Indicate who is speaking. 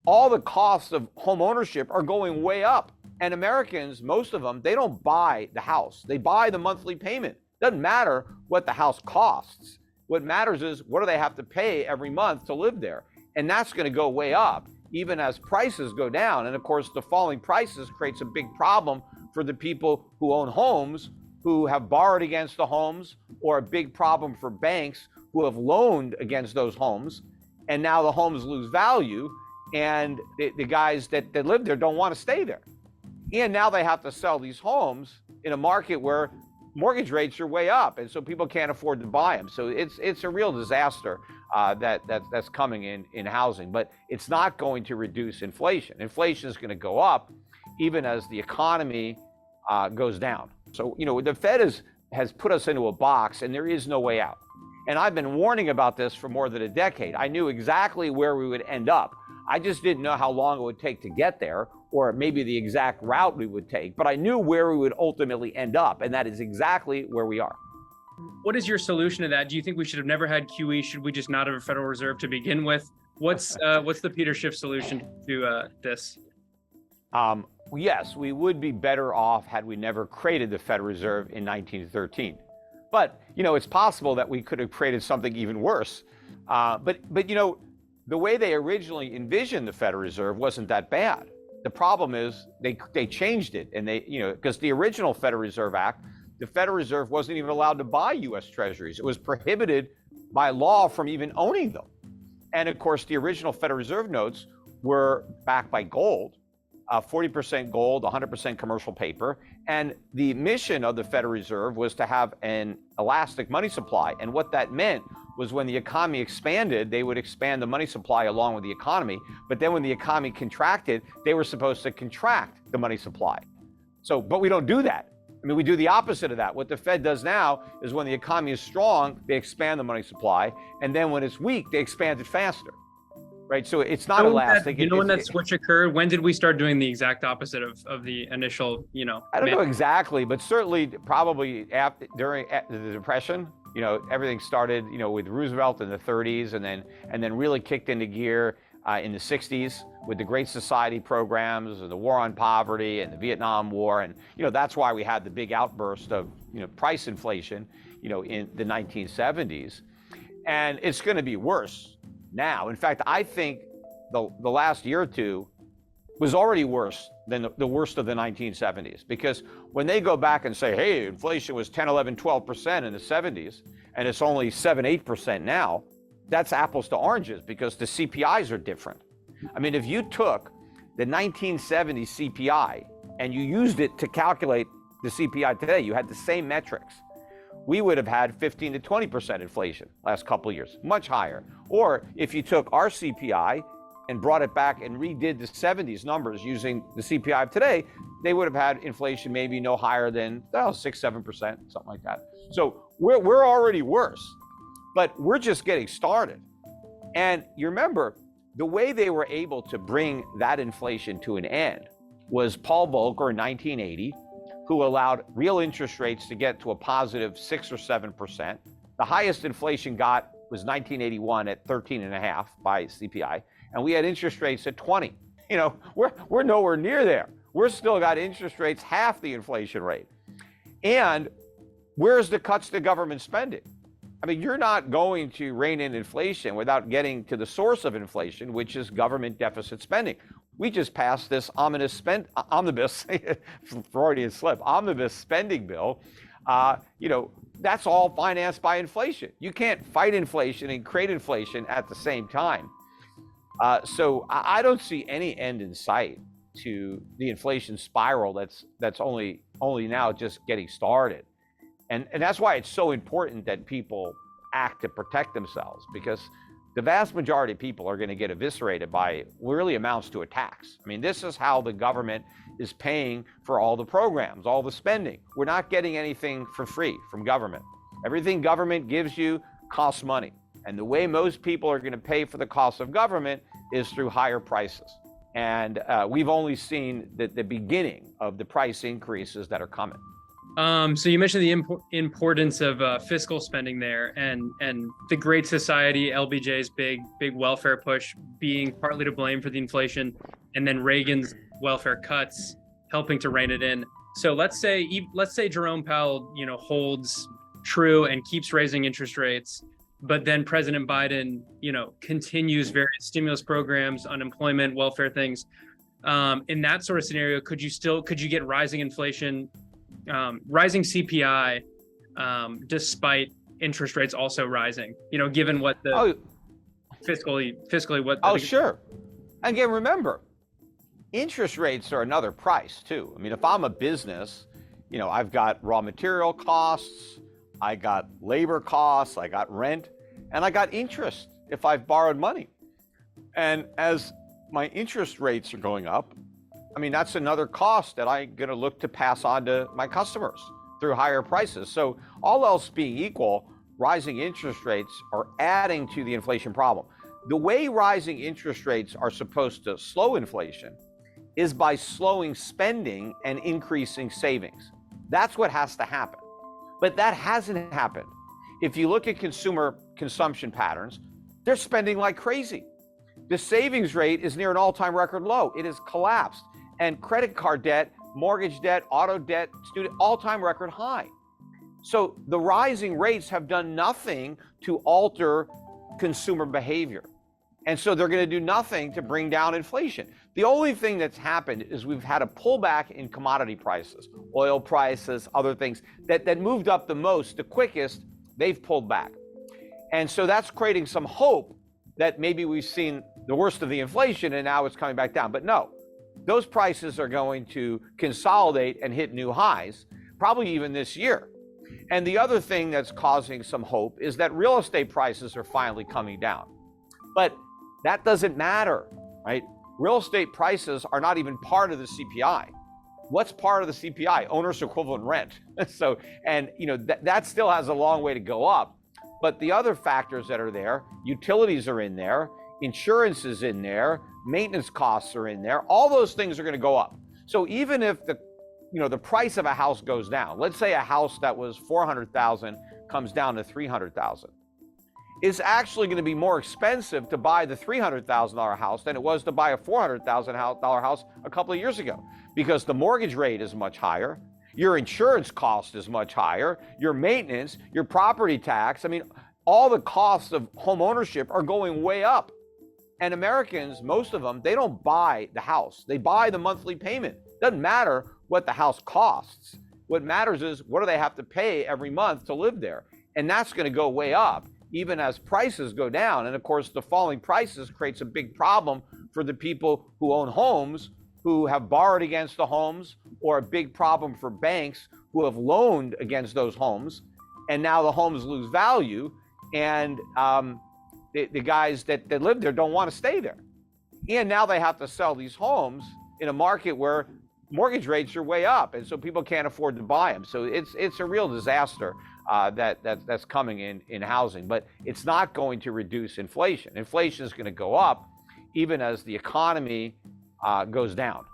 Speaker 1: all the costs of home ownership are going way up. And Americans, most of them, they don't buy the house. They buy the monthly payment. Doesn't matter what the house costs. What matters is what do they have to pay every month to live there? And that's going to go way up, even as prices go down. And of course, the falling prices creates a big problem for the people who own homes, who have borrowed against the homes, or a big problem for banks who have loaned against those homes. And now the homes lose value, and the guys that live there don't want to stay there. And now they have to sell these homes in a market where mortgage rates are way up, and so people can't afford to buy them. So it's a real disaster that's coming in housing, but it's not going to reduce inflation. Inflation is going to go up even as the economy goes down. So, the Fed has put us into a box, and there is no way out. And I've been warning about this for more than a decade. I knew exactly where we would end up. I just didn't know how long it would take to get there, or maybe the exact route we would take, but I knew where we would ultimately end up, and that is exactly where we are.
Speaker 2: What is your solution to that? Do you think we should have never had QE? Should we just not have a Federal Reserve to begin with? What's the Peter Schiff solution to this?
Speaker 1: Yes, we would be better off had we never created the Federal Reserve in 1913. But, it's possible that we could have created something even worse. But the way they originally envisioned the Federal Reserve wasn't that bad. The problem is they changed it, and because the original Federal Reserve Act, the Federal Reserve wasn't even allowed to buy U.S. Treasuries. It was prohibited by law from even owning them. And of course, the original Federal Reserve notes were backed by gold, 40% gold, 100% commercial paper. And the mission of the Federal Reserve was to have an elastic money supply. And what that meant was when the economy expanded, they would expand the money supply along with the economy. But then when the economy contracted, they were supposed to contract the money supply. But we don't do that. We do the opposite of that. What the Fed does now is when the economy is strong, they expand the money supply. And then when it's weak, they expand it faster. Right? So it's not elastic.
Speaker 2: When that switch occurred, when did we start doing the exact opposite of the initial,
Speaker 1: I don't know exactly, but certainly probably during the Depression, everything started, with Roosevelt in the 30s, and then really kicked into gear in the 60s with the Great Society programs, and the War on Poverty, and the Vietnam War, and that's why we had the big outburst of price inflation, in the 1970s, and it's going to be worse now. In fact, I think the last year or two was already worse than the worst of the 1970s, because when they go back and say, hey, inflation was 10, 11, 12% in the 70s, and it's only 7, 8% now, that's apples to oranges, because the CPIs are different. If you took the 1970 CPI and you used it to calculate the CPI today, you had the same metrics, we would have had 15 to 20% inflation last couple of years, much higher. Or if you took our CPI and brought it back and redid the 70s numbers using the CPI of today, they would have had inflation maybe no higher than 6, 7%, something like that. So we're already worse, but we're just getting started. And you remember, the way they were able to bring that inflation to an end was Paul Volcker in 1980, who allowed real interest rates to get to a positive 6 or 7%. The highest inflation got was 1981 at 13.5 by CPI, and we had interest rates at 20. We're nowhere near there. We're still got interest rates half the inflation rate. And where's the cuts to government spending? You're not going to rein in inflation without getting to the source of inflation, which is government deficit spending. We just passed this omnibus Freudian slip, omnibus spending bill. That's all financed by inflation. You can't fight inflation and create inflation at the same time. So I don't see any end in sight to the inflation spiral that's only now just getting started. And that's why it's so important that people act to protect themselves, because the vast majority of people are going to get eviscerated by what really amounts to a tax. This is how the government is paying for all the programs, all the spending. We're not getting anything for free from government. Everything government gives you costs money. And the way most people are going to pay for the cost of government is through higher prices. And we've only seen the beginning of the price increases that are coming.
Speaker 2: So you mentioned the importance of fiscal spending there, and the Great Society, LBJ's big welfare push being partly to blame for the inflation, and then Reagan's welfare cuts helping to rein it in. So let's say Jerome Powell, holds true and keeps raising interest rates, but then President Biden, continues various stimulus programs, unemployment, welfare things. In that sort of scenario, could you get rising inflation, rising CPI, despite interest rates also rising, given what the fiscally what.
Speaker 1: Sure. Again, remember, interest rates are another price too. I mean, if I'm a business, I've got raw material costs, I got labor costs, I got rent, and I got interest if I've borrowed money. And as my interest rates are going up, I mean, that's another cost that I'm going to look to pass on to my customers through higher prices. So all else being equal, rising interest rates are adding to the inflation problem. The way rising interest rates are supposed to slow inflation is by slowing spending and increasing savings. That's what has to happen. But that hasn't happened. If you look at consumer consumption patterns, they're spending like crazy. The savings rate is near an all-time record low. It has collapsed. And credit card debt, mortgage debt, auto debt, student, all-time record high. So the rising rates have done nothing to alter consumer behavior. And so they're going to do nothing to bring down inflation. The only thing that's happened is we've had a pullback in commodity prices, oil prices, other things that moved up the most, the quickest, they've pulled back. And so that's creating some hope that maybe we've seen the worst of the inflation and now it's coming back down. But no, those prices are going to consolidate and hit new highs, probably even this year. And the other thing that's causing some hope is that real estate prices are finally coming down. But that doesn't matter, right? Real estate prices are not even part of the CPI. What's part of the CPI? Owner's equivalent rent. So, and that still has a long way to go up. But the other factors that are there, utilities are in there, insurance is in there, maintenance costs are in there. All those things are going to go up. So even if the price of a house goes down, let's say a house that was $400,000 comes down to $300,000. It's actually going to be more expensive to buy the $300,000 house than it was to buy a $400,000 house a couple of years ago, because the mortgage rate is much higher, your insurance cost is much higher, your maintenance, your property tax. I mean, all the costs of home ownership are going way up. And Americans, most of them, they don't buy the house. They buy the monthly payment. Doesn't matter what the house costs. What matters is what do they have to pay every month to live there? And that's going to go way up, even as prices go down. And of course, the falling prices creates a big problem for the people who own homes, who have borrowed against the homes, or a big problem for banks who have loaned against those homes. And now the homes lose value. And the guys that live there don't want to stay there. And now they have to sell these homes in a market where mortgage rates are way up. And so people can't afford to buy them. So it's a real disaster that's coming in housing, but it's not going to reduce inflation. Inflation is going to go up even as the economy goes down.